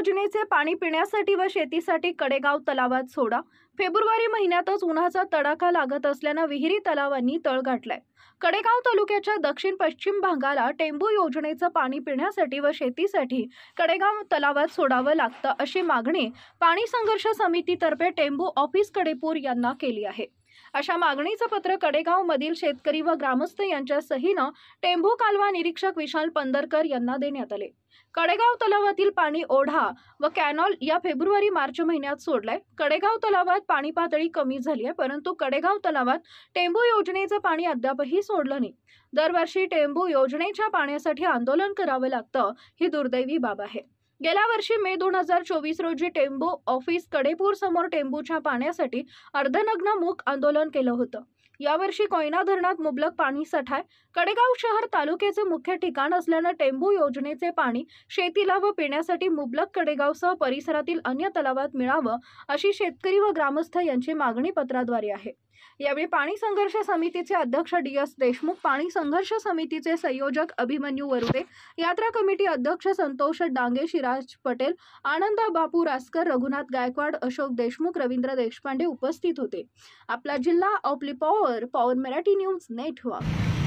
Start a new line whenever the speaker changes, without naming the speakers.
योजनेचे पाणी पिण्यासाठी व शेतीसाठी कडेगाव तलावात सोडा। फेब्रुवारी महिन्यातच उन्हाचा तडाखा लागत असल्याने विहिरी तलावांनी तळ गाठलाय। कडेगाव तालुक्याच्या दक्षिण पश्चिम भागाला टेंबू योजनेचं पाणी पिण्यासाठी व शेतीसाठी कडेगाव तलावात सोडावं लागतं अशी मागणी पाणी संघर्ष समितीतर्फे टेंबू ऑफिस कडेपूर यांना केली आहे। अशा मागणीचं पत्र कडेगाव मधील शेतकरी व ग्रामस्थ यांच्या सहीनं टेंबू कालवा निरीक्षक विशाल पंदरकर यांना देण्यात आले। कडेगाव तलावातील पाणी ओढा व कॅनॉल या फेब्रुवारी मार्च महिन्यात सोडलाय। कडेगाव तलावात पाणी पातळी कमी झाली आहे, परंतु कडेगाव तलावात टेंबू योजनेचं पाणी अद्यापही सोडलं नाही। दरवर्षी टेंबू योजनेच्या पाण्यासाठी आंदोलन करावं लागतं, ही दुर्दैवी बाब आहे। गेल्या वर्षी मे 2024 रोजी टेंबू ऑफिस कडेपूर समोर टेंबूच्या पाण्यासाठी अर्धनग्न मूक आंदोलन केलं होतं। यावर्षी कोयना धरणात मुबलक पाणी साठा आहे। कडेगाव शहर तालुक्याचे मुख्य ठिकाण असल्याने टेंबू योजनेचे पाणी शेतीला व पिण्यासाठी मुबलक कडेगावसह परिसरातील अन्य तलावात मिळावं अशी शेतकरी व ग्रामस्थ यांची मागणी पत्राद्वारे आहे। यावेळी पाणी संघर्ष समितीचे अध्यक्ष DS देशमुख, पाणी संघर्ष समितीचे संयोजक अभिमन्यू वरुडे, यात्रा कमिटी अध्यक्ष संतोष डांगे, शिराज पटेल, आनंद बापू रासकर, रघुनाथ गायकवाड, अशोक देशमुख, रवींद्र देशपांडे उपस्थित होते। आपला जिल्हा, आपली power, power Marathi news network.